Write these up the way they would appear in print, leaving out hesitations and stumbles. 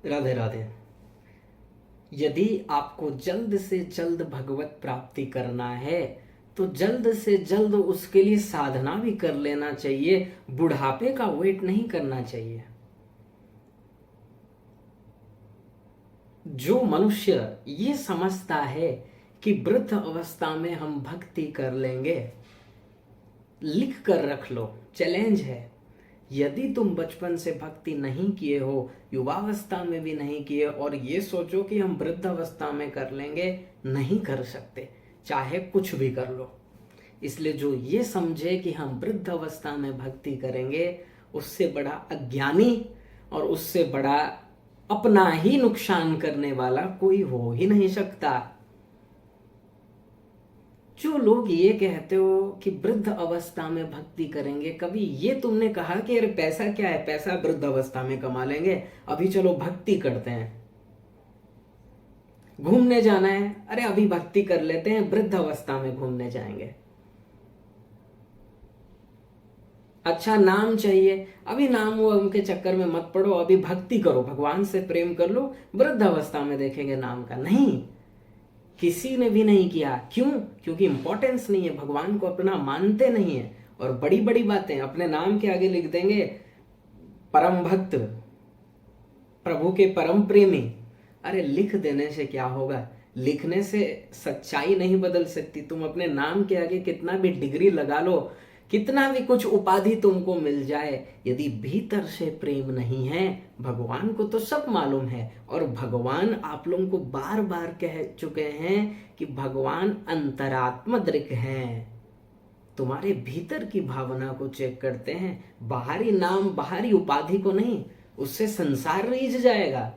राधे राधे। यदि आपको जल्द से जल्द भगवत प्राप्ति करना है तो जल्द से जल्द उसके लिए साधना भी कर लेना चाहिए। बुढ़ापे का वेट नहीं करना चाहिए। जो मनुष्य ये समझता है कि वृद्ध अवस्था में हम भक्ति कर लेंगे, लिख कर रख लो, चैलेंज है। यदि तुम बचपन से भक्ति नहीं किए हो, युवावस्था में भी नहीं किए, और ये सोचो कि हम वृद्ध अवस्था में कर लेंगे, नहीं कर सकते, चाहे कुछ भी कर लो। इसलिए जो ये समझे कि हम वृद्ध अवस्था में भक्ति करेंगे, उससे बड़ा अज्ञानी और उससे बड़ा अपना ही नुकसान करने वाला कोई हो ही नहीं सकता। जो लोग ये कहते हो कि वृद्ध अवस्था में भक्ति करेंगे, कभी ये तुमने कहा कि अरे पैसा क्या है, पैसा वृद्ध अवस्था में कमा लेंगे, अभी चलो भक्ति करते हैं। घूमने जाना है, अरे अभी भक्ति कर लेते हैं, वृद्ध अवस्था में घूमने जाएंगे। अच्छा नाम चाहिए, अभी नाम वाम के चक्कर में मत पड़ो, अभी भक्ति करो, भगवान से प्रेम कर लो, वृद्ध अवस्था में देखेंगे नाम का। नहीं, किसी ने भी नहीं किया। क्यों? क्योंकि इंपॉर्टेंस नहीं है, भगवान को अपना मानते नहीं है, और बड़ी बड़ी बातें अपने नाम के आगे लिख देंगे, परम भक्त, प्रभु के परम प्रेमी। अरे लिख देने से क्या होगा? लिखने से सच्चाई नहीं बदल सकती। तुम अपने नाम के आगे कितना भी डिग्री लगा लो, कितना भी कुछ उपाधि तुमको मिल जाए, यदि भीतर से प्रेम नहीं है, भगवान को तो सब मालूम है। और भगवान आप लोगों को बार बार कह चुके हैं कि भगवान अंतरात्मा दृक् हैं, तुम्हारे भीतर की भावना को चेक करते हैं, बाहरी नाम बाहरी उपाधि को नहीं। उससे संसार रीझ जाएगा,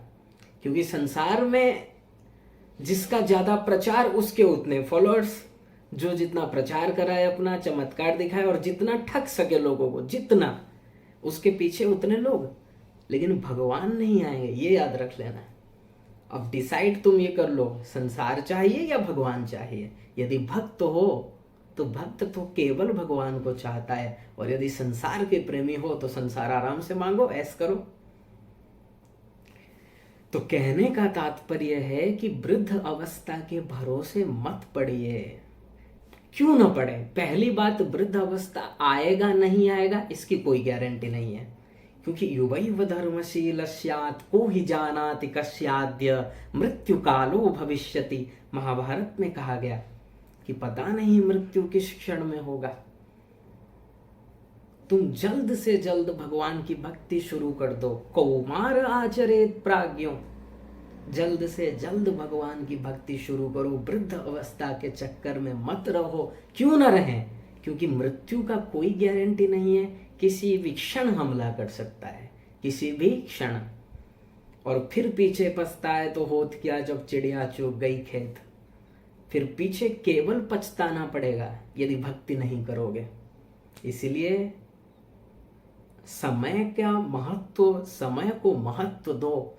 क्योंकि संसार में जिसका ज्यादा प्रचार उसके उतने फॉलोअर्स, जो जितना प्रचार कराए, अपना चमत्कार दिखाए और जितना ठग सके लोगों को, जितना उसके पीछे उतने लोग। लेकिन भगवान नहीं आएंगे, ये याद रख लेना। अब डिसाइड तुम ये कर लो, संसार चाहिए या भगवान चाहिए। यदि भक्त हो तो भक्त तो केवल भगवान को चाहता है, और यदि संसार के प्रेमी हो तो संसार आराम से मांगो, ऐस करो। तो कहने का तात्पर्य है कि वृद्ध अवस्था के भरोसे मत पड़िए। क्यों न पड़े? पहली बात, वृद्ध अवस्था आएगा नहीं आएगा इसकी कोई गारंटी नहीं है, क्योंकि युवैव धर्मशील स्यात् को ही जानाति कस्याद्य मृत्यु कालो भविष्यति। महाभारत में कहा गया कि पता नहीं मृत्यु किस क्षण में होगा। तुम जल्द से जल्द भगवान की भक्ति शुरू कर दो। कौमार आचरेत प्राज्ञो, जल्द से जल्द भगवान की भक्ति शुरू करो। वृद्ध अवस्था के चक्कर में मत रहो। क्यों न रहें? क्योंकि मृत्यु का कोई गारंटी नहीं है, किसी भी क्षण हमला कर सकता है, किसी भी क्षण। और फिर पीछे पछताए तो होत क्या जब चिड़िया चुग गई खेत। फिर पीछे केवल पछताना पड़ेगा यदि भक्ति नहीं करोगे। इसलिए समय का महत्व, समय को महत्व दो।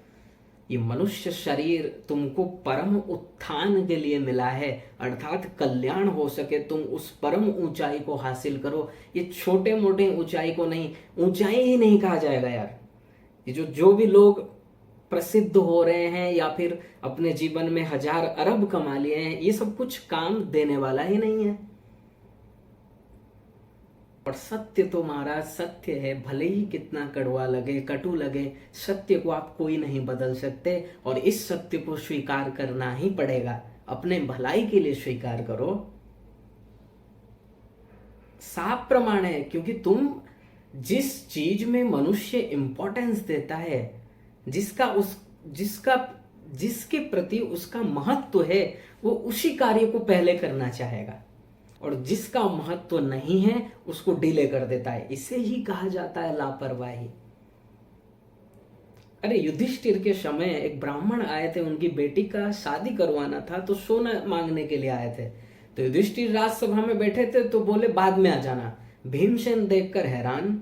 ये मनुष्य शरीर तुमको परम उत्थान के लिए मिला है, अर्थात कल्याण हो सके, तुम उस परम ऊंचाई को हासिल करो। ये छोटे मोटे ऊंचाई को नहीं, ऊंचाई ही नहीं कहा जाएगा यार। ये जो भी लोग प्रसिद्ध हो रहे हैं या फिर अपने जीवन में हजार अरब कमा लिए हैं, ये सब कुछ काम देने वाला ही नहीं है। और सत्य तो महाराज सत्य है, भले ही कितना कड़वा लगे, कटु लगे, सत्य को आप कोई नहीं बदल सकते, और इस सत्य को स्वीकार करना ही पड़ेगा। अपने भलाई के लिए स्वीकार करो। साफ प्रमाण है, क्योंकि तुम जिस चीज में मनुष्य इंपॉर्टेंस देता है, जिसके प्रति उसका महत्व है, वो उसी कार्य को पहले करना चाहेगा, और जिसका महत्व नहीं है उसको डिले कर देता है। इसे ही कहा जाता है लापरवाही। अरे युधिष्ठिर के समय एक ब्राह्मण आए थे, उनकी बेटी का शादी करवाना था, तो सोना मांगने के लिए आए थे। तो युधिष्ठिर राजसभा में बैठे थे, तो बोले बाद में आ जाना। भीमसेन देखकर हैरान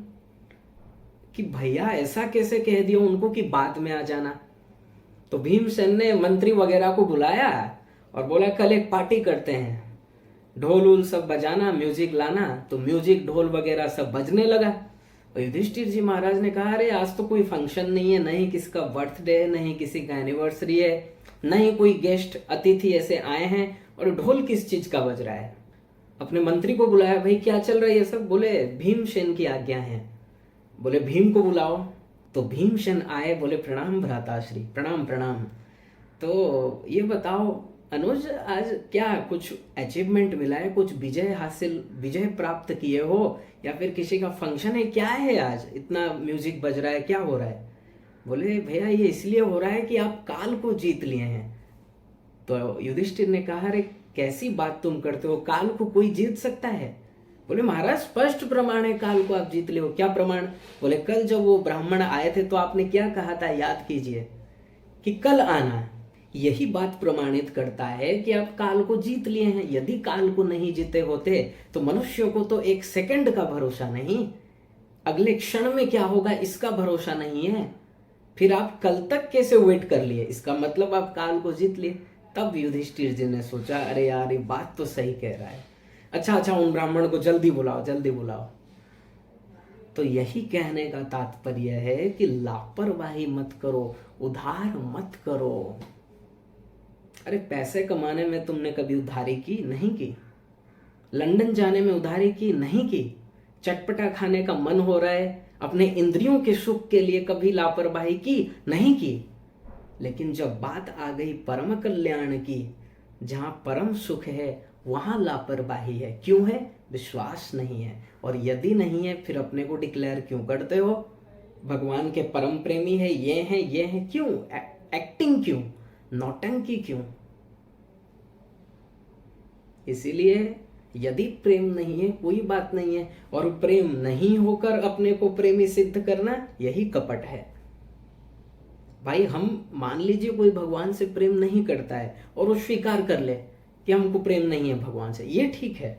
कि भैया ऐसा कैसे कह दिया उनको कि बाद में आ जाना। तो भीमसेन ने मंत्री वगैरह को बुलाया और बोला कल एक पार्टी करते हैं, ढोल उल सब बजाना, म्यूजिक लाना। तो म्यूजिक ढोल वगैरह सब बजने लगा। और युधिष्ठिर जी महाराज ने कहा, अरे आज तो कोई फंक्शन नहीं है, नहीं किसका बर्थडे है, नहीं किसी का एनिवर्सरी है, नहीं कोई गेस्ट अतिथि ऐसे आए हैं, और ढोल किस चीज का बज रहा है। अपने मंत्री को बुलाया, भाई क्या चल रहा है ये सब। बोले भीमसेन की आज्ञा है। बोले भीम को बुलाओ। तो भीमसेन आए, बोले प्रणाम भ्राताश्री, प्रणाम प्रणाम। तो ये बताओ अनुज, आज क्या कुछ अचीवमेंट मिला है, कुछ विजय प्राप्त किए हो, या फिर किसी का फंक्शन है, क्या है आज इतना म्यूजिक बज रहा है, क्या हो रहा है। बोले भैया ये इसलिए हो रहा है कि आप काल को जीत लिए हैं। तो युधिष्ठिर ने कहा, अरे कैसी बात तुम करते हो, काल को कोई जीत सकता है। बोले महाराज स्पष्ट प्रमाण है, काल को आप जीत ले हो। क्या प्रमाण। बोले कल जब वो ब्राह्मण आए थे तो आपने क्या कहा था, याद कीजिए, कि कल आना। यही बात प्रमाणित करता है कि आप काल को जीत लिए हैं। यदि काल को नहीं जीते होते तो मनुष्यों को तो एक सेकंड का भरोसा नहीं, अगले क्षण में क्या होगा इसका भरोसा नहीं है। फिर आप कल तक कैसे वेट कर लिए, इसका मतलब आप काल को जीत लिए। तब युधिष्ठिर जी ने सोचा, अरे यार ये बात तो सही कह रहा है, अच्छा उन ब्राह्मण को जल्दी बुलाओ, जल्दी बुलाओ। तो यही कहने का तात्पर्य है कि लापरवाही मत करो, उधार मत करो। अरे पैसे कमाने में तुमने कभी उधारी की, नहीं की। लंदन जाने में उधारी की, नहीं की। चटपटा खाने का मन हो रहा है, अपने इंद्रियों के सुख के लिए कभी लापरवाही की, नहीं की। लेकिन जब बात आ गई परम कल्याण की, जहां परम सुख है, वहां लापरवाही है। क्यों है, विश्वास नहीं है। और यदि नहीं है फिर अपने को डिक्लेयर क्यों करते हो, भगवान के परम प्रेमी है, ये है, क्यों एक्टिंग, क्यों नौटंकी, क्यों। इसीलिए यदि प्रेम नहीं है कोई बात नहीं है, और प्रेम नहीं होकर अपने को प्रेमी सिद्ध करना, यही कपट है। भाई हम मान लीजिए कोई भगवान से प्रेम नहीं करता है और वो स्वीकार कर ले कि हमको प्रेम नहीं है भगवान से, ये ठीक है।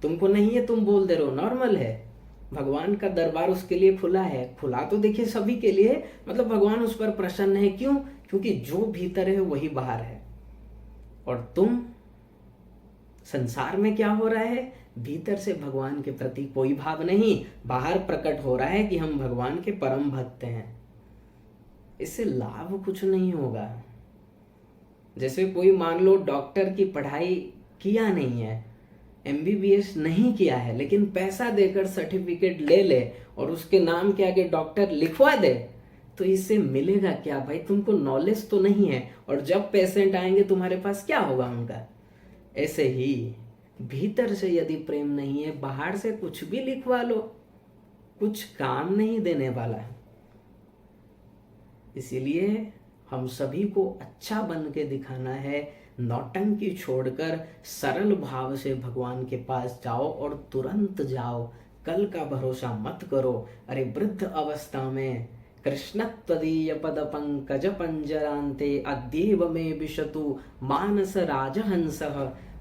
तुमको नहीं है तुम बोल दे रहे हो, नॉर्मल है। भगवान का दरबार उसके लिए खुला है, खुला तो देखिए सभी के लिए, मतलब भगवान उस पर प्रसन्न है। क्यों, क्योंकि जो भीतर है वही बाहर है। और तुम संसार में क्या हो रहा है, भीतर से भगवान के प्रति कोई भाव नहीं, बाहर प्रकट हो रहा है कि हम भगवान के परम भक्त हैं। इससे लाभ कुछ नहीं होगा। जैसे कोई मान लो डॉक्टर की पढ़ाई किया नहीं है, MBBS नहीं किया है, लेकिन पैसा देकर सर्टिफिकेट ले ले और उसके नाम के आगे डॉक्टर लिखवा दे, तो इससे मिलेगा क्या भाई, तुमको नॉलेज तो नहीं है। और जब पेशेंट आएंगे तुम्हारे पास क्या होगा उनका। ऐसे ही भीतर से यदि प्रेम नहीं है, बाहर से कुछ भी लिखवा लो, कुछ काम नहीं देने वाला है। इसीलिए हम सभी को अच्छा बन के दिखाना है, नौटंकी छोड़कर सरल भाव से भगवान के पास जाओ और तुरंत जाओ, कल का भरोसा मत करो। अरे वृद्ध अवस्था में कृष्ण त्वदीय पद पंकज पंजरांते अद्येव में विशतु मानस राजहंसः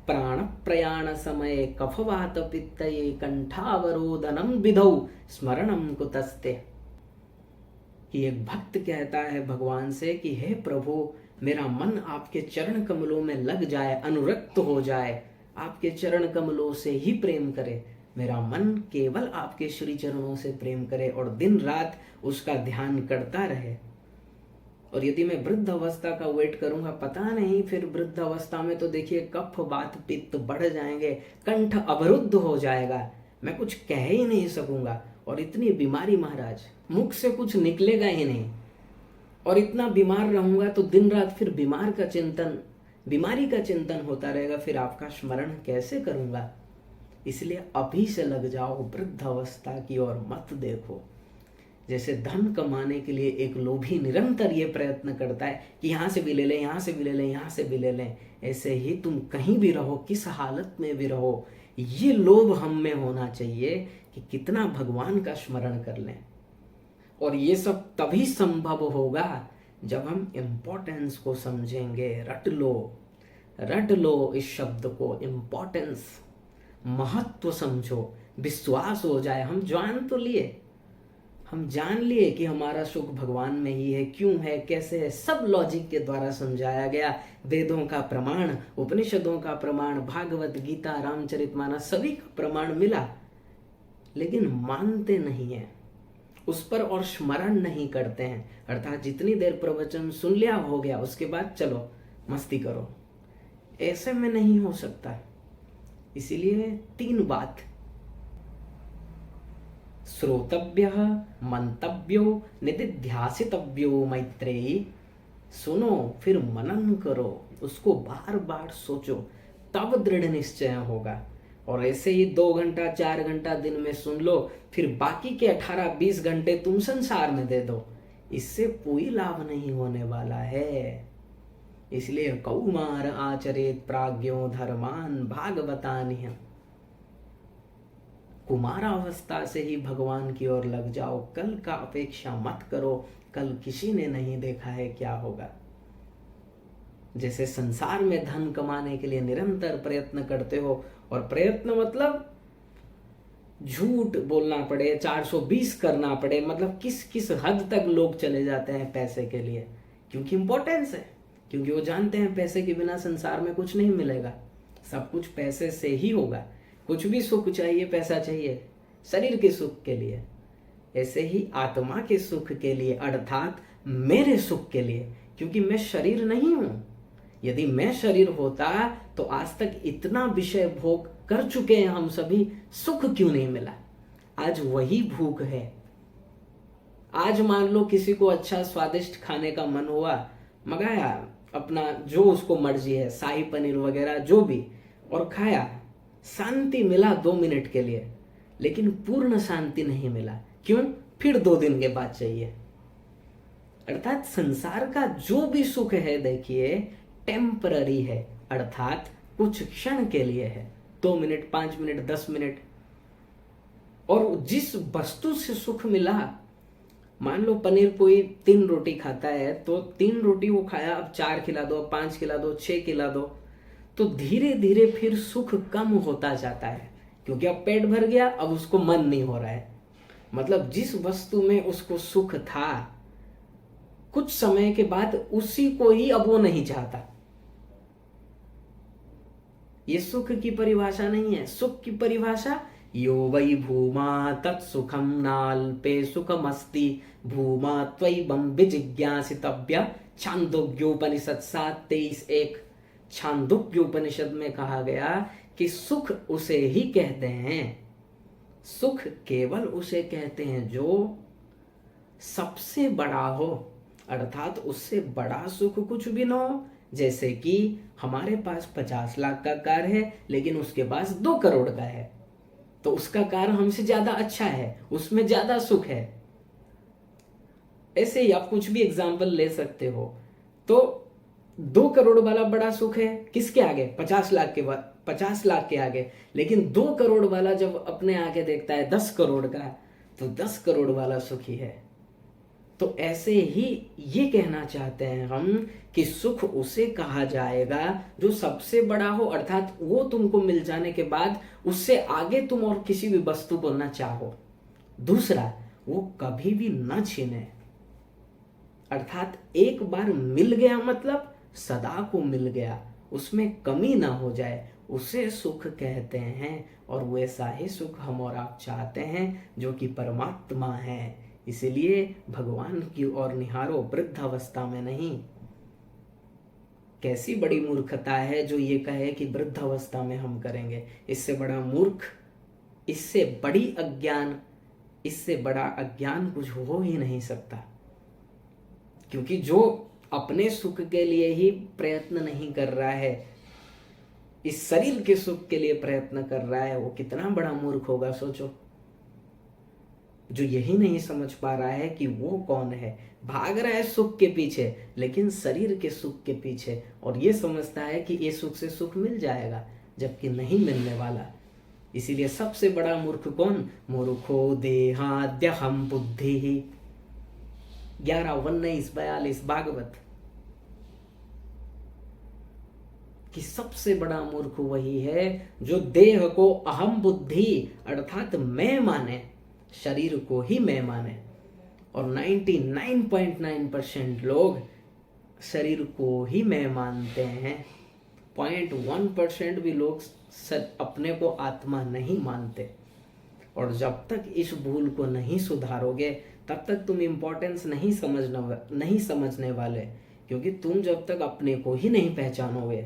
प्राण प्रयाण समय कफवात पित्तये कंठावरोधनम विधौ स्मरणम कुतस्ते। कि एक भक्त कहता है भगवान से कि हे प्रभु, मेरा मन आपके चरण कमलों में लग जाए, अनुरक्त हो जाए, आपके चरण कमलों से ही प्रेम करे, मेरा मन केवल आपके श्री चरणों से प्रेम करे और दिन रात उसका ध्यान करता रहे। और यदि मैं वृद्ध अवस्था का वेट करूंगा, पता नहीं फिर वृद्ध अवस्था में तो देखिए कफ वात पित्त बढ़ जाएंगे, कंठ अवरुद्ध हो जाएगा, मैं कुछ कह ही नहीं सकूंगा। और इतनी बीमारी महाराज, मुख से कुछ निकलेगा ही नहीं, और इतना बीमार रहूंगा तो दिन रात फिर बीमारी का चिंतन होता रहेगा, फिर आपका स्मरण कैसे करूंगा। इसलिए अभी से लग जाओ वृद्ध अवस्था की ओर, मत देखो। जैसे धन कमाने के लिए एक लोभी निरंतर ये प्रयत्न करता है कि यहाँ से भी ले लें, यहाँ से भी ले लें, यहाँ से भी ले लें, ऐसे ही तुम कहीं भी रहो, किस हालत में भी रहो, ये लोभ हम में होना चाहिए कि कितना भगवान का स्मरण कर लें। और ये सब तभी संभव होगा जब हम इम्पोर्टेंस को समझेंगे। रट लो इस शब्द को, इम्पोर्टेंस, महत्व समझो, विश्वास हो जाए। हम जान लिए कि हमारा सुख भगवान में ही है, क्यों है, कैसे है, सब लॉजिक के द्वारा समझाया गया। वेदों का प्रमाण, उपनिषदों का प्रमाण, भागवत गीता, रामचरितमानस, सभी का प्रमाण मिला, लेकिन मानते नहीं है। उस पर और स्मरण नहीं करते हैं, अर्थात जितनी देर प्रवचन सुन लिया हो गया, उसके बाद चलो मस्ती करो, ऐसे में नहीं हो सकता। इसीलिए 3 बात, श्रोतव्यः, मंतव्यो, निदिध्यासितव्यो मैत्रेयी। सुनो फिर मनन करो, उसको बार बार सोचो, तब दृढ़ निश्चय होगा। और ऐसे ही 2 घंटा 4 घंटा दिन में सुन लो, फिर बाकी के 18-20 घंटे तुम संसार में दे दो, इससे कोई लाभ नहीं होने वाला है। इसलिए कौमार आचरेत प्राज्ञो धर्मान भागवतान्य, कुमारावस्था से ही भगवान की ओर लग जाओ, कल का अपेक्षा मत करो, कल किसी ने नहीं देखा है क्या होगा। जैसे संसार में धन कमाने के लिए निरंतर प्रयत्न करते हो, और प्रयत्न मतलब झूठ बोलना पड़े, 420 करना पड़े, मतलब किस किस हद तक लोग चले जाते हैं पैसे के लिए, क्योंकि इंपॉर्टेंस है, क्योंकि वो जानते हैं पैसे के बिना संसार में कुछ नहीं मिलेगा, सब कुछ पैसे से ही होगा। कुछ भी सुख चाहिए पैसा चाहिए, शरीर के सुख के लिए, ऐसे ही आत्मा के सुख के लिए, अर्थात मेरे सुख के लिए, क्योंकि मैं शरीर नहीं हूं। यदि मैं शरीर होता तो आज तक इतना विषय भोग कर चुके हैं हम सभी, सुख क्यों नहीं मिला? आज वही भूख है। आज मान लो किसी को अच्छा स्वादिष्ट खाने का मन हुआ, मंगाया अपना जो उसको मर्जी है, शाही पनीर वगैरह जो भी, और खाया, शांति मिला 2 मिनट के लिए, लेकिन पूर्ण शांति नहीं मिला। क्यों? फिर 2 दिन के बाद चाहिए। अर्थात संसार का जो भी सुख है, देखिए टेम्पररी है, अर्थात कुछ क्षण के लिए है, 2 मिनट 5 मिनट 10 मिनट। और जिस वस्तु से सुख मिला, मान लो पनीर कोई 3 रोटी खाता है, तो 3 रोटी वो खाया, अब 4 खिला दो, 5 खिला दो, 6 खिला दो, तो धीरे धीरे फिर सुख कम होता जाता है, क्योंकि अब पेट भर गया, अब उसको मन नहीं हो रहा है। मतलब जिस वस्तु में उसको सुख था, कुछ समय के बाद उसी को ही अब वो नहीं चाहता। ये सुख की परिभाषा नहीं है। सुख की परिभाषा, यो वै भूमा तत्सुखम नाल्पे सुखमस्ति भूमा त्वयिबं विजिज्ञासितव्य। छांदोग्योपनिषद 7:23-1। छांदोग्योपनिषद में कहा गया कि सुख उसे ही कहते हैं, सुख केवल उसे कहते हैं जो सबसे बड़ा हो, अर्थात उससे बड़ा सुख कुछ भी ना हो। जैसे कि हमारे पास 50 लाख का कार है, लेकिन उसके पास 2 करोड़ का है, तो उसका कार हमसे ज्यादा अच्छा है, उसमें ज्यादा सुख है। ऐसे ही आप कुछ भी एग्जाम्पल ले सकते हो। तो 2 करोड़ वाला बड़ा सुख है किसके आगे? 50 लाख के बाद, 50 लाख के आगे। लेकिन 2 करोड़ वाला जब अपने आगे देखता है 10 करोड़ का, तो 10 करोड़ वाला सुखी है। तो ऐसे ही ये कहना चाहते हैं हम कि सुख उसे कहा जाएगा जो सबसे बड़ा हो, अर्थात वो तुमको मिल जाने के बाद उससे आगे तुम और किसी भी वस्तु को न चाहो। दूसरा, वो कभी भी न छीने, अर्थात एक बार मिल गया मतलब सदा को मिल गया, उसमें कमी ना हो जाए, उसे सुख कहते हैं। और वैसा ही सुख हम और आप चाहते हैं जो कि परमात्मा है। इसीलिए भगवान की ओर निहारो, वृद्धावस्था में नहीं। कैसी बड़ी मूर्खता है जो ये कहे कि वृद्धावस्था में हम करेंगे। इससे बड़ा मूर्ख, इससे बड़ी अज्ञान, इससे बड़ा अज्ञान कुछ हो ही नहीं सकता। क्योंकि जो अपने सुख के लिए ही प्रयत्न नहीं कर रहा है, इस शरीर के सुख के लिए प्रयत्न कर रहा है, वो कितना बड़ा मूर्ख होगा सोचो। जो यही नहीं समझ पा रहा है कि वो कौन है, भाग रहा है सुख के पीछे, लेकिन शरीर के सुख के पीछे, और ये समझता है कि ये सुख से सुख मिल जाएगा, जबकि नहीं मिलने वाला। इसीलिए सबसे बड़ा मूर्ख कौन? मूर्खो देहाद्यहम बुद्धि ही। 11:19-42 भागवत। कि सबसे बड़ा मूर्ख वही है जो देह को अहम बुद्धि, अर्थात मैं माने, शरीर को ही मैं माने। और 99.9% लोग शरीर को ही मैं मानते हैं। 0.1% भी लोग अपने को आत्मा नहीं मानते। और जब तक इस भूल को नहीं सुधारोगे, तब तक तुम इम्पोर्टेंस नहीं समझने वाले, क्योंकि तुम जब तक अपने को ही नहीं पहचानोगे,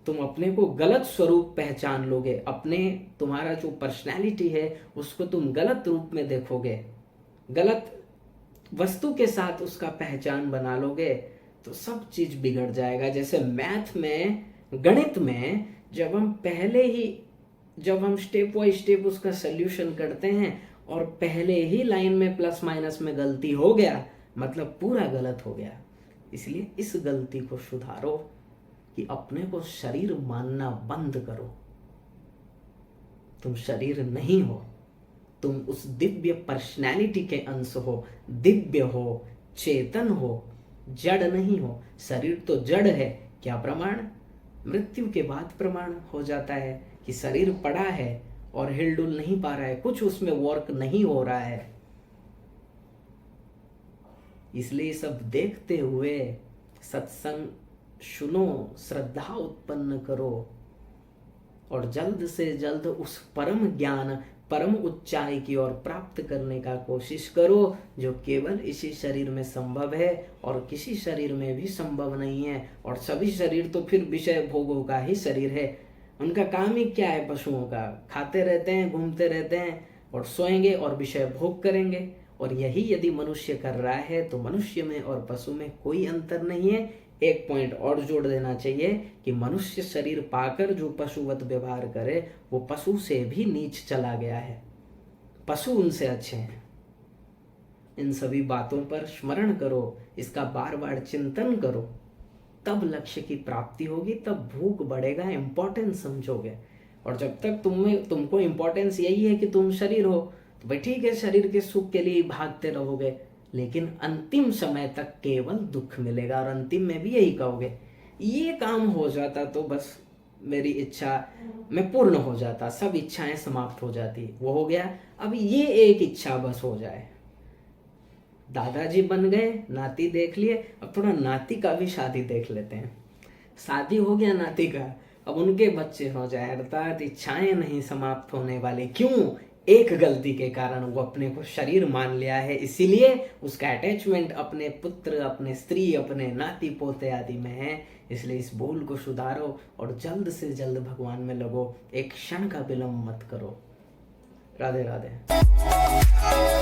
तुम अपने को गलत स्वरूप पहचान लोगे, तुम्हारा जो पर्सनैलिटी है उसको तुम गलत रूप में देखोगे, गलत वस्तु के साथ उसका पहचान बना लोगे, तो सब चीज बिगड़ जाएगा। जैसे मैथ में, गणित में जब हम स्टेप बाय स्टेप उसका सोल्यूशन करते हैं और पहले ही लाइन में प्लस माइनस में गलती हो गया, मतलब पूरा गलत हो गया। इसलिए इस गलती को सुधारो कि अपने को शरीर मानना बंद करो। तुम शरीर नहीं हो, तुम उस दिव्य पर्सनैलिटी के अंश हो, दिव्य हो, चेतन हो, जड़ नहीं हो। शरीर तो जड़ है, क्या प्रमाण? मृत्यु के बाद प्रमाण हो जाता है कि शरीर पड़ा है और हिलडुल नहीं पा रहा है, कुछ उसमें वर्क नहीं हो रहा है। इसलिए सब देखते हुए सत्संग सुनो, श्रद्धा उत्पन्न करो और जल्द से जल्द उस परम ज्ञान, परम ऊंचाई की ओर प्राप्त करने का कोशिश करो, जो केवल इसी शरीर में संभव है और किसी शरीर में भी संभव नहीं है। और सभी शरीर तो फिर विषय भोगों का ही शरीर है। उनका काम ही क्या है? पशुओं का, खाते रहते हैं, घूमते रहते हैं और सोएंगे और विषय भोग करेंगे। और यही यदि मनुष्य कर रहा है तो मनुष्य में और पशु में कोई अंतर नहीं है। एक पॉइंट और जोड़ देना चाहिए कि मनुष्य शरीर पाकर जो पशुवत व्यवहार करे वो पशु से भी नीच चला गया है, पशु उनसे अच्छे हैं। इन सभी बातों पर स्मरण करो, इसका बार बार चिंतन करो, तब लक्ष्य की प्राप्ति होगी, तब भूख बढ़ेगा, इंपॉर्टेंस समझोगे। और जब तक तुमको इंपॉर्टेंस यही है कि तुम शरीर हो, तो भाई ठीक है, शरीर के सुख के लिए भागते रहोगे, लेकिन अंतिम समय तक केवल दुख मिलेगा। और अंतिम में भी यही कहोगे, ये काम हो जाता तो बस मेरी इच्छा में पूर्ण हो जाता, सब इच्छाएं समाप्त हो जाती, वो हो गया, अब ये एक इच्छा बस हो जाए। दादाजी बन गए, नाती देख लिए, अब थोड़ा नाती का भी शादी देख लेते हैं। शादी हो गया नाती का, अब उनके बच्चे हो जाए, अर्थात इच्छाएं नहीं समाप्त होने वाली। क्यों? एक गलती के कारण वो अपने को शरीर मान लिया है, इसीलिए उसका अटैचमेंट अपने पुत्र, अपने स्त्री, अपने नाती पोते आदि में है। इसलिए इस भूल को सुधारो और जल्द से जल्द भगवान में लगो, एक क्षण का विलंब मत करो। राधे राधे।